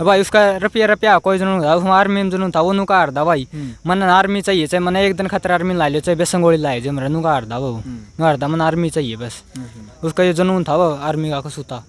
भाई उसका रुपया कोई जुनून था, उसमें आर्मी में जुनून था वो नुका हारदा भाई। मन आर्मी चाहिए, चाहे मैंने एक दिन खतर आर्मी ला लियो, चाहे बेसंगोली लाए जो मेरा नुका हारदा वो हारदा, मन आर्मी चाहिए बस। उसका ये जुनून था वो आर्मी का कसूता।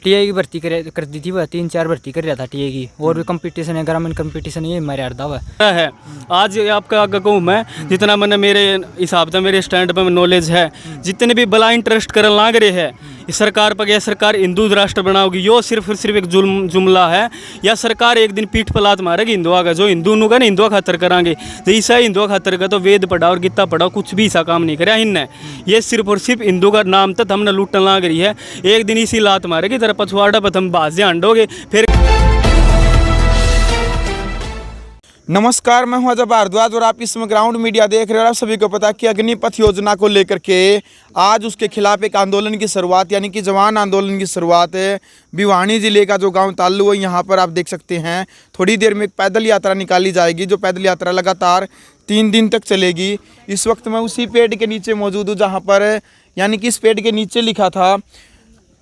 टीए की भर्ती कर दी थी, वह 3-4 भर्ती कर रहा था टीए की, और भी कंपटीशन है, ग्रामीण कंपटीशन ये हमारे हारदा हुआ है। आज आपका आगे कहूँ मैं, जितना मैंने मेरे हिसाब से मेरे स्टैंड पे नॉलेज है, जितने भी ब्लाइंड ट्रस्ट करन लाग रहे हैं सरकार पर, या सरकार हिंदू राष्ट्र बनाओगी, यो सिर्फ एक जुमला है, या सरकार एक दिन पीठ पलात मारेगी हिंदुआ का, जो हिंदू का ना हिंदुआ खातर करांगे, जो ईसा हिंदुआ खातर का तो वेद पढ़ाओ और गीता पढ़ाओ, कुछ भी ऐसा काम नहीं कराया इनने। ये सिर्फ और सिर्फ हिंदू का नाम तक हमने लूटन लाग रही है। एक दिन इसी लात मारेगी तेरा पछवाड़ा पर हम बाज हाँडोगे फिर। नमस्कार, मैं हूं अजय भारद्वाज और आप इसमें ग्राउंड मीडिया देख रहे हो। आप सभी को पता कि अग्निपथ योजना को लेकर के आज उसके खिलाफ एक आंदोलन की शुरुआत, यानी कि जवान आंदोलन की शुरुआत है। भिवानी जिले का जो गांव ताल्लू है, यहाँ पर आप देख सकते हैं थोड़ी देर में एक पैदल यात्रा निकाली जाएगी, जो पैदल यात्रा लगातार 3 दिन तक चलेगी। इस वक्त मैं उसी पेड़ के नीचे मौजूद हूँ जहाँ पर, यानी कि इस पेड़ के नीचे लिखा था,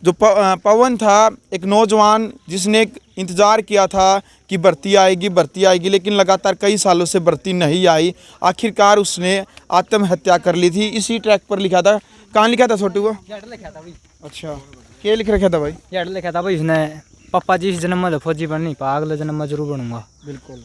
जो पवन था एक नौजवान जिसने इंतज़ार किया था कि भर्ती आएगी, लेकिन लगातार कई सालों से भर्ती नहीं आई। आखिरकार उसने आत्महत्या कर ली थी। इसी ट्रैक पर लिखा था। कहाँ लिखा था छोटू को? अच्छा, क्या लिख रखा था भाई? यार लिखा था भाई उसने, पापा जी इस जन्म में फौजी बन नहीं पा, अगले जन्म में जरूर बनूंगा। बिल्कुल।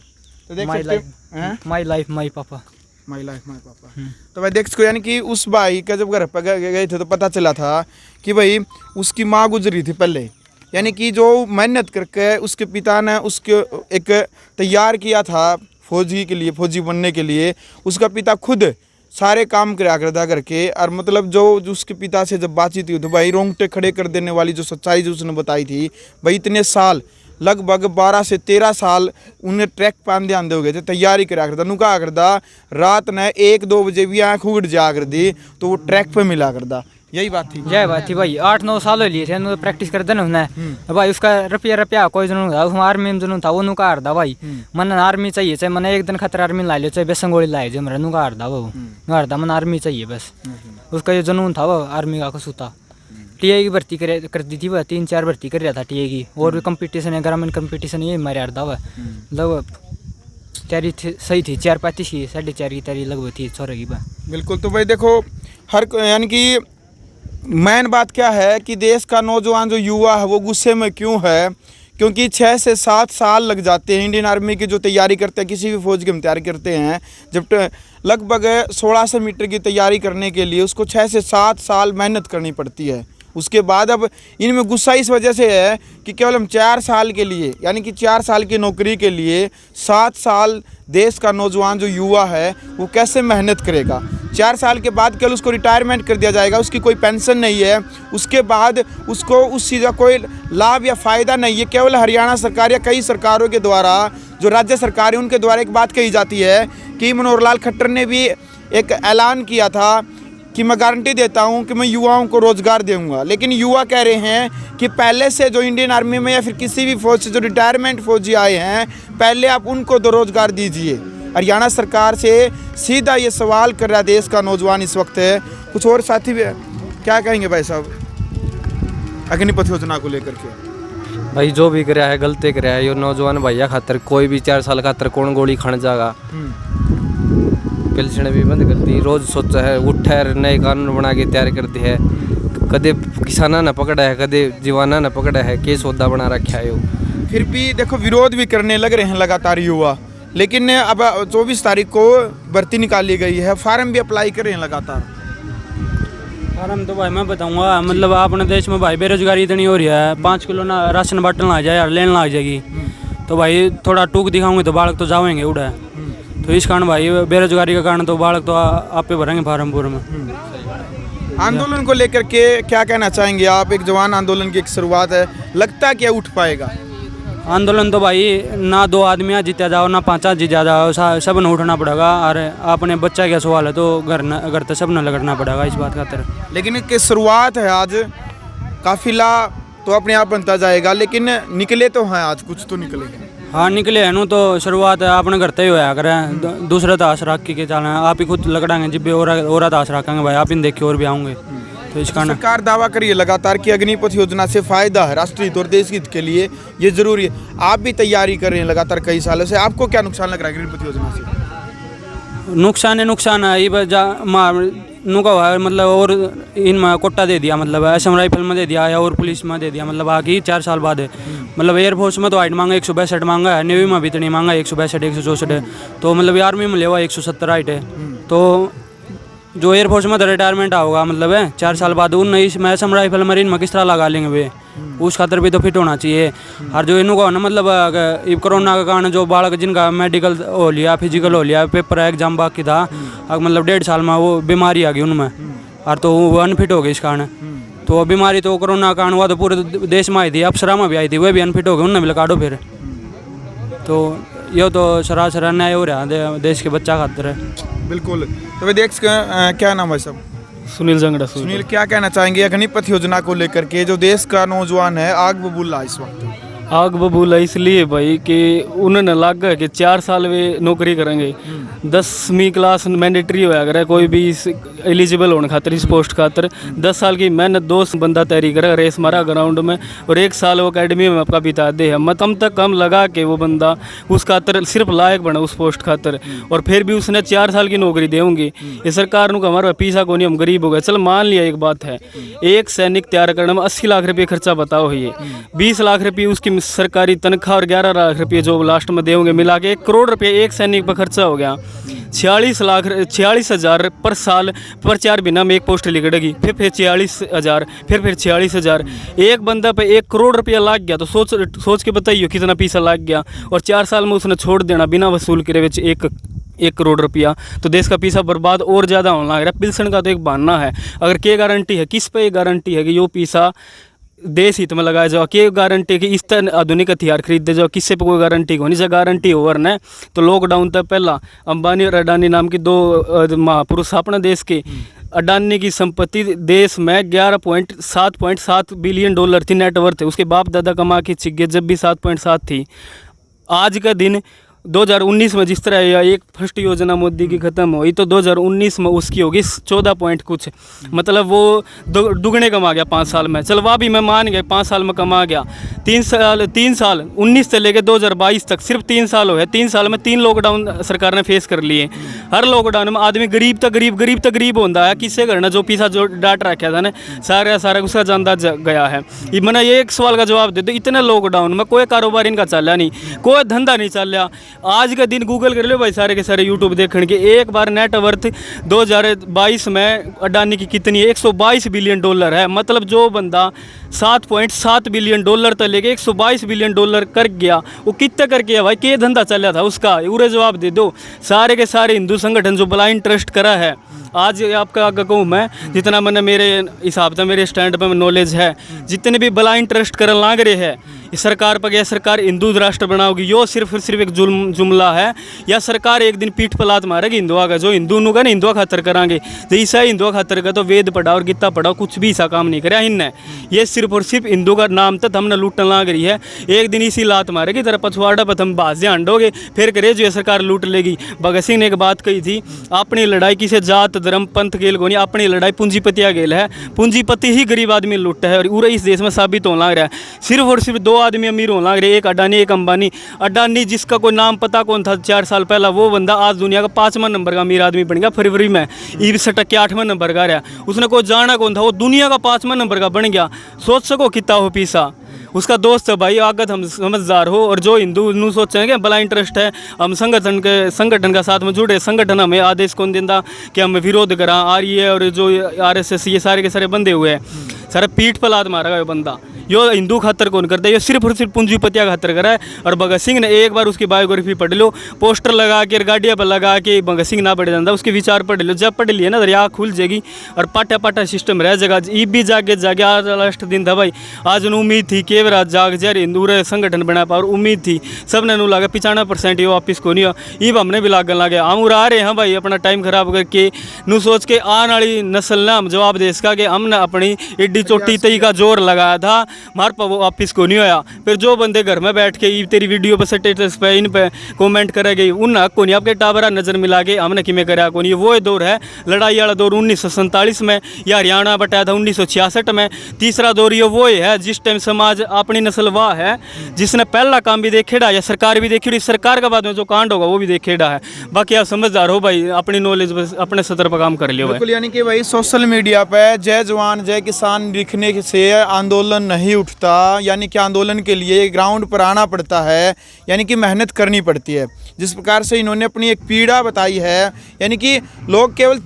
तो देख सकते हैं माई लाइफ माई पापा, माई लाइफ माई पापा। तो भाई देख सको, यानी कि उस भाई का जब घर पर गए थे तो पता चला था कि भाई उसकी माँ गुजरी थी पहले, यानी कि जो मेहनत करके उसके पिता ने उसके एक तैयार किया था फौजी के लिए, फौजी बनने के लिए। उसका पिता खुद सारे काम कराया करता करके, और मतलब जो उसके पिता से जब बातचीत हुई तो भाई रोंगटे खड़े कर देने वाली जो सच्चाई जो उसने बताई थी, भाई इतने साल, लगभग 12 से 13 साल उन्हें ट्रैक पर ध्यान हो गए थे, तैयारी करा करता, नुका करता, रात ने 1-2 बजे भी आँख उगड़ जा कर दी तो वो ट्रैक पे मिला करता। यही बात थी। यही बात थी भाई। 8-9 साल हो लिए थे प्रैक्टिस करते ना उसने भाई। उसका रुपया कोई जुनून था, उसमें आर्मी में जुनून था वो नुका हारदा भाई। मन आर्मी चाहिए, चाहे मैंने एक दिन खतर आर्मी ला लियो, चाहे बेसंगोली लाए जो मेरा नुका हारदा वो हारदा, मन आर्मी चाहिए बस। उसका ये जुनून था वो आर्मी का कसूता। टीए की भर्ती कर दी थी, वह 3-4 भर्ती कर रहा था टीए की, और भी कंपटीशन है, ग्रामीण कंपटीशन ये हमारे हारदा हुआ। मतलब तैयारी सही थी, 4-35 की 4.5 की तैयारी लगभग थी छोरे की। बिल्कुल। तो भाई देखो, हर यानी कि मेन बात क्या है कि देश का नौजवान जो युवा है वो गुस्से में क्यों है, क्योंकि 6 से 7 साल लग जाते हैं इंडियन आर्मी की जो तैयारी करते हैं, किसी भी फौज की हम तैयारी करते हैं, जब लगभग 1600 मीटर की तैयारी करने के लिए उसको 6 से 7 साल मेहनत करनी पड़ती है। उसके बाद अब इनमें गुस्सा इस वजह से है कि केवल हम 4 साल के लिए, यानी कि 4 साल की नौकरी के लिए 7 साल देश का नौजवान जो युवा है वो कैसे मेहनत करेगा। 4 साल के बाद केवल उसको रिटायरमेंट कर दिया जाएगा, उसकी कोई पेंशन नहीं है, उसके बाद उसको उस चीज़ का कोई लाभ या फ़ायदा नहीं है। केवल हरियाणा सरकार या कई सरकारों के द्वारा, जो राज्य सरकार है उनके द्वारा एक बात कही जाती है कि मनोहर लाल खट्टर ने भी एक ऐलान किया था कि मैं गारंटी देता हूं कि मैं युवाओं को रोज़गार दूंगा, लेकिन युवा कह रहे हैं कि पहले से जो इंडियन आर्मी में या फिर किसी भी फौज से जो रिटायरमेंट फौजी आए हैं, पहले आप उनको तो रोज़गार दीजिए। हरियाणा सरकार से सीधा ये सवाल कर रहा देश का नौजवान इस वक्त है। कुछ और साथी भी क्या कहेंगे भाई साहब अग्निपथ योजना को लेकर के? भाई जो भी कराया है गलती कराया है, ये नौजवान भैया खातर कोई भी 4 साल खातर कौन गोली खाने जाएगा। पेंशन भी बंद करती, रोज सोचा है उठा नए कानून बना के तैयार करती है, कदे किसाना न पकड़ा है, कदे जीवाना न पकड़ा है, के सौदा बना रखा है। फिर भी देखो विरोध भी करने लग रहे हैं लगातार युवा, लेकिन अब 24 तारीख को भर्ती निकाली गई है, फार्म भी अप्लाई कर रहे हैं लगातार। फार्म तो भाई मैं बताऊंगा, मतलब अपने देश में भाई बेरोजगारी इतनी हो रही है, 5 किलो ना राशन बांटने लग जाए यार, लेने लग जाएगी, तो भाई थोड़ा टूक दिखाऊंगे तो बालक तो जाएंगे उड़ा। तो इस कारण भाई बेरोजगारी के कारण तो बालक तो आप पे भरेंगे फार्मपुर में। आंदोलन को लेकर के क्या कहना चाहेंगे आप? एक जवान आंदोलन की एक शुरुआत है, लगता क्या उठ पाएगा आंदोलन? तो भाई ना 2 आदमी जीता जाओ ना 5 जीता जाओ, सब ने उठना पड़ेगा। और अपने बच्चा का सवाल है तो घर तो सब ने लगना पड़ेगा इस बात का तरह। लेकिन इसकी शुरुआत है आज, काफिला तो अपने आप बनता जाएगा, लेकिन निकले तो हैं आज, कुछ तो निकलेगा। हाँ निकले हैं, तो शुरुआत अपने घर ही होया करें, दूसरा दास रख के चलना, आप ही खुद लगड़ाएंगे जिब्बे और दास रखेंगे भाई, आप इन देखिए और भी आऊँगे। तो इस कारण सरकार दावा करिए लगातार कि अग्निपथ योजना से फायदा है राष्ट्रीय हित और देश हित के लिए, ये जरूरी है। आप भी तैयारी कर रहे हैं लगातार कई सालों से, आपको क्या नुकसान लग रहा है अग्निपथ योजना से? नुकसान है ये नुका हुआ है, मतलब और इनमें कोटा दे दिया, मतलब असम राइफल में दे दिया या और पुलिस में दे दिया, मतलब आगे 4 साल बाद है। मतलब एयरफोर्स में तो हाइट मांगा 162 मांगा है, नेवी में भी इतनी मांगा 162 164 है, तो मतलब आर्मी में लेवा 170 हाइट है। तो जो एयरफोर्स में तो रिटायरमेंट होगा, मतलब है 4 साल बाद उन इसमें असम राइफल मरीन में किस तरह लगा लेंगे वे, उस खातर भी तो फिट होना चाहिए। और जो इनको ना मतलब कोरोना के कारण जो बालक जिनका मेडिकल हो लिया, फिजिकल हो लिया, पेपर एग्जाम बाकी था, मतलब 1.5 साल में वो बीमारी आ गई उनमें, और तो वो अनफिट हो गई इस कारण। तो बीमारी तो कोरोना का कारण हुआ तो पूरे देश में आई थी, अप्सरा में भी आई थी, वे भी अनफिट हो गए, उनने भी लगा दो फिर। तो ये तो सरासर अन्याय हो रहा है देश के बच्चा खातर है। बिल्कुल। तो विदेश का क्या नाम है सब? सुनील जंगड़ा। सुनील, क्या कहना चाहेंगे अग्निपथ योजना को लेकर के? जो देश का नौजवान है आग बबूला इस वक्त। आग बबूला इसलिए भाई कि उन्होंने लग है कि 4 साल वे नौकरी करेंगे, 10वीं क्लास मैंडेटरी होया करे कोई भी एलिजिबल होने खातर इस पोस्ट खातर, 10 साल की मेहनत 2 बंदा तैयारी करे, रेस मारा ग्राउंड में, और 1 साल वो अकेडमी में आपका बिता दे है, कम तक कम लगा के वो बंदा उस खातर सिर्फ लायक बना उस पोस्ट खातर, और फिर भी उसने 4 साल की नौकरी देंगी। ये सरकार को हमारा पीछा को नहीं, हम गरीब हो गए। चल मान लिया एक बात है, एक सैनिक तैयार करने में 80 लाख रुपये खर्चा बताओ, ये 20 लाख रुपये उसकी सरकारी तनख्वाह और 11 लाख रुपये जो लास्ट में देंगे, मिला के 1 करोड़ रुपये एक सैनिक पर खर्चा हो गया। 46,000 पर साल पर 4 महीना में एक पोस्ट लिखड़ेगी, फिर 46,000, फिर 46,000, एक बंदा पे 1 करोड़ रुपया लाग गया। तो सोच के बताइए कितना पैसा लाग गया, और 4 साल में उसने छोड़ देना बिना वसूल करे 1 करोड़ रुपया। तो देश का पैसा बर्बाद और ज़्यादा होने लग रहा है। पिल्सन का तो एक बहाना है, अगर क्या गारंटी है, किस पे गारंटी है कि यो पैसा देश हित में लगाया जाओ? क्या गारंटी कि इस तरह आधुनिक हथियार खरीदे जाओ? किससे पे कोई गारंटी होनी चाहिए? गारंटी ओवर न। तो लॉकडाउन तक पहला अंबानी और अडानी नाम की 2 महापुरुष अपने देश के, अडानी की संपत्ति देश में 11.7 बिलियन डॉलर थी नेटवर्थ, उसके बाप दादा कमा के छिगे जब भी 7.7 थी। आज का दिन 2019 में जिस तरह एक फर्स्ट योजना मोदी की ख़त्म हुई, तो 2019 में उसकी होगी 14 पॉइंट कुछ, मतलब वो दुगने कमा गया 5 साल में। चल वह भी मैं मान गया 5 साल में कमा गया। 3 साल 19 से लेकर 2022 तक सिर्फ 3 साल हो गए। 3 साल में 3 लॉकडाउन सरकार ने फेस कर लिए। हर लॉकडाउन में आदमी गरीब तक गरीब होता है। किससे करना? जो पीछा जो डाट रखा था ना, सारा उसका जानदा गया है। मैंने ये एक सवाल का जवाब दे दो, इतने लॉकडाउन में कोई कारोबार इनका चल नहीं, कोई धंधा नहीं चल रहा। आज का दिन गूगल कर लो भाई, सारे के सारे यूट्यूब देखने के। एक बार नेटवर्थ 2022 में अडानी की कितनी है? 122 बिलियन डॉलर है। मतलब जो बंदा 7.7 बिलियन डॉलर तक लेके 122 बिलियन डॉलर कर गया, वो कितना कर गया भाई? क्या धंधा चल रहा था उसका? पूरे जवाब दे दो। सारे के सारे हिंदू संगठन जो ब्लाइंड ट्रस्ट करा है, आज आपका आगे कहूँ मैं, जितना मैंने मेरे हिसाब से मेरे स्टैंड पर नॉलेज है, जितने भी ब्लाइंड ट्रस्ट कर लाग रहे हैं सरकार पर, या सरकार हिंदू राष्ट्र बनाओगी, यो सिर्फ एक जुमला है, या सरकार एक दिन पीठ पलात मारेगी हिंदुआ का। जो हिंदू का ना हिंदुआ खातर करांगे, जो ईसाई हिंदुआ खातर का, तो वेद पढ़ाओ और गीता पढ़ाओ, कुछ भी ऐसा काम नहीं कराया इनने। ये सिर्फ और सिर्फ हिंदू का नाम तक हमने लूटने लाग रही है। एक दिन इसी लात मारेगी तेरा पछवाड़ा पर, हम बाज हांडोगे, फिर करे जो ये सरकार लूट लेगी। भगत सिंह ने एक बात कही थी, अपनी लड़ाई किसी जात धर्म पंथ गेल को नहीं, अपनी लड़ाई पूंजीपतिया गेल है। पूंजीपति ही गरीब आदमी लूटता है, और पूरा इस देश में साबित होने लग रहा है। सिर्फ और सिर्फ 2 आदमी अमीर होने लग रहे, एक अडानी एक अंबानी। अडानी जिसका कोई नाम पता कौन था 4 साल पहला, वो बंदा आज दुनिया का 5वां नंबर का अमीर आदमी बन गया फरवरी में। ईब सटक के 8वां नंबर का रहा। उसने कोई जाना कौन था, वो दुनिया का 5वां नंबर का बन गया। सोच सको कितना हो पीसा। उसका दोस्त है भाई, आगत हम समझदार हो। और जो हिंदू सोचेंगे ब्लाइंड ट्रस्ट है, हम संगठन का साथ में जुड़े, संगठन हमें आदेश कौन देता कि हम विरोध करा। आरए और जो RSS ये सारे के सारे बंदे हुए हैं, सारे पीठ पर लात मारा ये बंदा। यो हिंदू खातर कौन करता है? ये सिर्फ और सिर्फ पूंजीपतिया खातर करा है। और भगत सिंह ने एक बार उसकी बायोग्राफी पढ़ लो, पोस्टर लगा के गाड़िया पर लगा के भगत सिंह ना पढ़ जाता, उसके विचार पढ़ लो। जब पढ़ लिए ना तो आँख खुल जाएगी, और पाटा सिस्टम रह जाएगा। ई भी जागे आज लास्ट दिन था भाई। आज उम्मीद थी कि रात जाग जा हिंदू संगठन बना पा, और उम्मीद थी सबने नू लगा 95% ये वापिस को नहीं। ईब हमने भी लागन लगे, हम उड़ा रहे हैं भाई अपना टाइम खराब करके। नू सोच के आने वाली नस्ल ने हम जवाब दे इसका कि हमने अपनी एड्डी चोटी तई का जोर लगाया था मार पा वो वापिस को नहीं होया। फिर जो बंदे घर में बैठ के ई तेरी वीडियो पर स्टेटस पे इन पे कमेंट करे गई उन हक को नहीं आपके टाबरा नजर मिला के हमने किमें करा को नहीं। वो दौर है लड़ाई वाला दौर 1947 में या हरियाणा बटाया था 1966 में। तीसरा दौर ये वो है जिस टाइम समाज अपनी नस्ल वाह है जिसने पहला काम भी देखेड़ा या सरकार भी देखी, सरकार का बाद में जो कांड होगा वो भी देखेड़ा है। बाकी आप समझदार हो भाई, अपनी नॉलेज बस अपने सतर पर काम कर लियो भाई। बिल्कुल, यानी कि भाई सोशल मीडिया पे जय जवान जय किसान लिखने से आंदोलन नहीं उठता, यानी कि आंदोलन के लिए ग्राउंड पर आना पड़ता है, यानी कि मेहनत करनी पड़ती है। जिस प्रकार से इन्होंने अपनी एक पीड़ा बताई है, यानी कि लोग केवल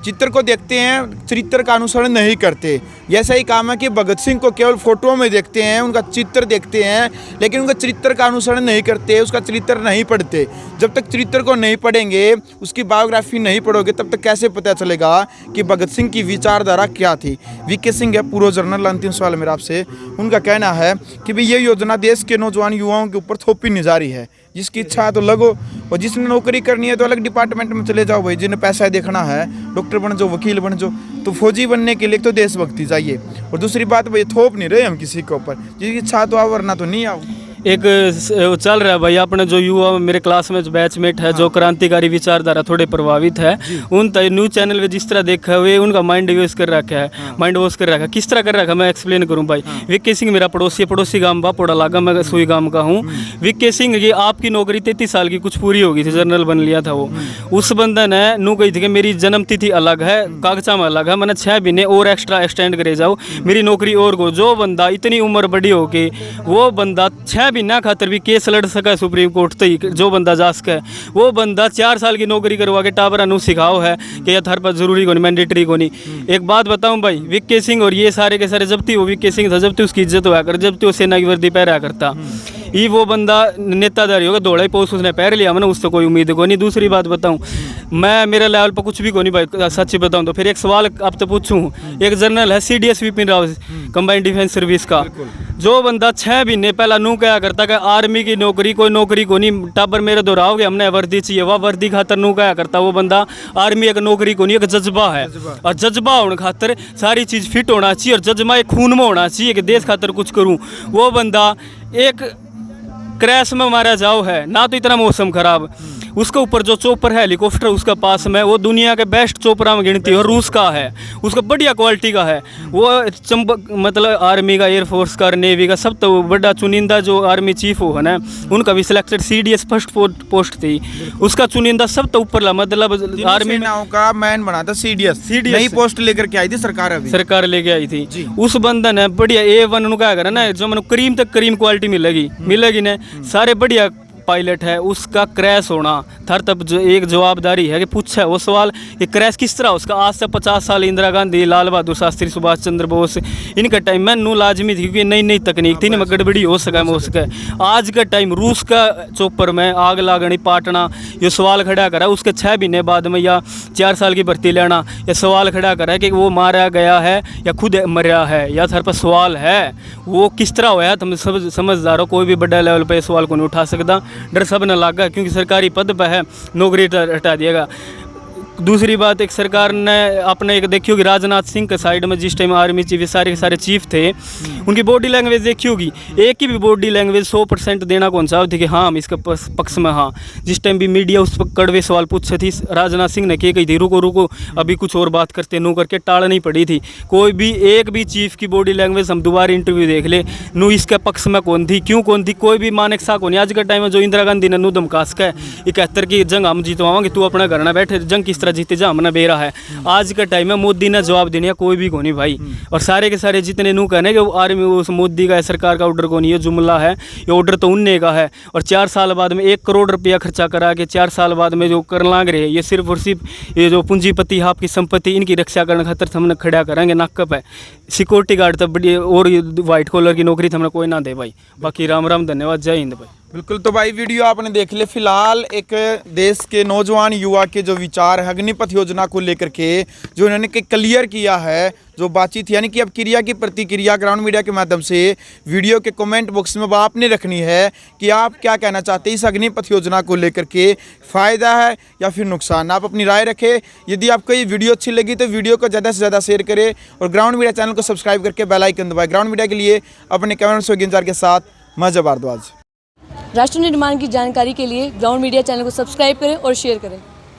चित्र को देखते हैं, चरित्र का अनुसरण नहीं करते। ऐसा ही काम है कि भगत सिंह को केवल फोटो में देखते हैं, उनका चित्र देखते हैं, लेकिन उनका चरित्र का अनुसरण नहीं करते, उसका चरित्र नहीं पढ़ते। जब तक चरित्र को नहीं पढ़ेंगे, उसकी बायोग्राफी नहीं पढ़ोगे, तब तक कैसे पता चलेगा कि भगत सिंह की विचारधारा क्या थी। वीके सिंह है पूर्व जनरल। अंतिम सवाल मेरा आपसे, उनका कहना है कि भाई ये योजना देश के नौजवान युवाओं के ऊपर थोपी नहीं जा रही है। जिसकी इच्छा है तो लगो, और जिसने नौकरी करनी है तो अलग डिपार्टमेंट में चले जाओ भाई। जिन्हें पैसा देखना है डॉक्टर बन जाओ, वकील बन जाओ। तो फौजी बनने के लिए तो देशभक्ति चाहिए। और दूसरी बात भाई, थोप नहीं रहे हम किसी के ऊपर, जिसकी इच्छा तो आओ वरना तो नहीं आओ। एक चल रहा है भाई अपने जो युवा मेरे क्लास में जो बैचमेट है जो क्रांतिकारी विचारधारा थोड़े प्रभावित है, उन न्यूज चैनल में जिस तरह देखा हुए उनका माइंड वॉश कर रखा है, माइंड वॉश कर रखा है। किस तरह कर रखा है मैं एक्सप्लेन करूं भाई। वीके सिंह मेरा पड़ोसी गांव बापोड़ा लागा, मैं सुई गांव का हूं। वीके सिंह की आपकी नौकरी 33 साल की कुछ पूरी हो गई थी, जनरल बन लिया था वो। उस बंदे ने नू कही थी कि मेरी जन्म तिथि अलग है, कागजा में अलग है, मैंने 6 महीने और एक्स्ट्रा एक्सटेंड करे जाओ, मेरी नौकरी और को। जो बंदा इतनी उम्र बड़ी हो के वो बंदा 6 महीना खातर भी केस लड़ सका है सुप्रीम कोर्ट तक, जो बंदा जा सका है, वो बंदा 4 साल की नौकरी करवा के टाबरा नू सिखाओ है कि यह थार पर जरूरी को नहीं, मैंडेटरी को नहीं। एक बात बताऊं भाई, वीके सिंह और ये सारे के सारे जब थी वो वीके सिंह था, जब थी उसकी इज्जत हुआ कर, जब थी वो सेना की वर्दी पहरा करता। ये वो बंदा नेतादारी होगा, दौड़ा ही पोस्ट उसने पहन लिया, मैंने उससे कोई उम्मीद को नहीं। दूसरी बात बताऊं, मैं मेरे लेवल पर कुछ भी को नहीं भाई, सच्ची बताऊं तो। फिर एक सवाल आप तो पूछूं, एक जनरल है CDS Vipin Rawat, combined defence service का, जो बंदा 6 महीने पहला नू क्या करता कि आर्मी की नौकरी कोई नौकरी को नहीं, टाबर मेरे दोहराओगे हमने वर्दी चाहिए, वह वर्दी खातर नू क्या करता। वो बंदा आर्मी एक नौकरी को नहीं, एक जज्बा है, और जज्बा होने खातर सारी चीज़ फिट होना चाहिए, और जज्बा एक खून में होना चाहिए कि देश खातर कुछ करूँ। वो बंदा एक क्रैश में मारा जाओ है ना, तो इतना मौसम खराब, उसके ऊपर जो चोपर है हेलीकॉप्टर उसका पास में, वो दुनिया के बेस्ट चोपरा में गिनती है और रूस का है, उसका बढ़िया क्वालिटी का है वो। चंबक मतलब आर्मी का, एयरफोर्स का, नेवी का सब तो बड़ा चुनिंदा जो आर्मी चीफ हो है ना, उनका भी सिलेक्टेड CDS फर्स्ट पोस्ट थी, उसका चुनिंदा सब तो ऊपर ला, मतलब आर्मी का मैन बना था CDS नई पोस्ट लेकर के आई थी सरकार लेके आई थी। उस बंदा ने बढ़िया A1 उनका है ना, जो मैंने करीम तक करीम क्वालिटी मिलेगी ना, सारे बढ़िया पायलट है। उसका क्रैश होना थर तब जो एक जवाबदारी है कि पूछा है वो सवाल कि क्रैश किस तरह उसका। आज से 50 साल इंदिरा गांधी, लाल बहादुर शास्त्री, सुभाष चंद्र बोस, इनका टाइम में नू लाजमी थी क्योंकि नई नई तकनीक थी, ना गड़बड़ी हो सके। आज का टाइम रूस का चोपर में आग लागनी पाटना, ये सवाल खड़ा करा उसके 6 महीने बाद में या 4 साल की भर्ती लेना, ये सवाल खड़ा करा कि वो मारा गया है या खुद मरा है, या थर पर सवाल है वो किस तरह हुआ है। तुम सब समझदार हो, कोई भी बड़ा लेवल पर सवाल को नहीं उठा सकता। डर सब न लागा क्योंकि सरकारी पद पर है, नौकरी हटा दिएगा। दूसरी बात, एक सरकार ने अपने एक देखी होगी राजनाथ सिंह के साइड में जिस टाइम आर्मी चीफ सारे के सारे चीफ थे, उनकी बॉडी लैंग्वेज देखी होगी, एक ही भी बॉडी लैंग्वेज 100% देना कौन सा थी कि हाँ हम इसके पक्ष में हाँ। जिस टाइम भी मीडिया उस पर कड़वे सवाल पूछे थी, राजनाथ सिंह ने कही थी रुको अभी कुछ और बात करते, नू करके टाल नहीं पड़ी थी। कोई भी एक भी चीफ की बॉडी लैंग्वेज हम दोबारा इंटरव्यू देख ले, नू इसके पक्ष में कौन थी, क्यों कौन थी, कोई भी मानक सा कौन। आज के टाइम में जो इंदिरा गांधी ने नू धमकास का 71 की जंग हम जीतवाओगे, तू अपना घर ना बैठे, जंग किस तरह जीते जा हमने बेरा है। आज का टाइम में मोदी ने जवाब देने कोई भी कोनी भाई, और सारे के सारे जितने नू कहने कि वो आर्मी उस मोदी का है, सरकार का ऑर्डर कोनी, ये जुमला है, ये ऑर्डर तो उनने का है। और 4 साल बाद में 1 करोड़ रुपया खर्चा करा के 4 साल बाद में जो कर लाग रहे हैं, ये सिर्फ और सिर्फ ये जो पूंजीपति है आपकी संपत्ति, इनकी रक्षा करने खातर हमने खड़ा करेंगे नाकप है। सिक्योरिटी गार्ड तब बड़ी और वाइट कॉलर की नौकरी हमने कोई ना दे भाई। बाकी राम राम, धन्यवाद, जय हिंद भाई। बिल्कुल। तो भाई वीडियो आपने देख ले। फिलहाल एक देश के नौजवान युवा के जो विचार है अग्निपथ योजना को लेकर के जो इन्होंने क्लियर किया है, जो बातचीत यानी कि अब क्रिया की प्रतिक्रिया ग्राउंड मीडिया के माध्यम से वीडियो के कमेंट बॉक्स में आपने रखनी है कि आप क्या कहना चाहते हैं इस अग्निपथ योजना को लेकर के, फ़ायदा है या फिर नुकसान। आप अपनी राय रखें। यदि आपको ये वीडियो अच्छी लगी तो वीडियो को ज़्यादा से ज़्यादा शेयर करें और ग्राउंड मीडिया चैनल को सब्सक्राइब करके बेल आइकन दबाएं। ग्राउंड मीडिया के लिए अपने कैमरा इंचार्ज के साथ मजा भारद्वाज। राष्ट्र निर्माण की जानकारी के लिए ग्राउंड मीडिया चैनल को सब्सक्राइब करें और शेयर करें।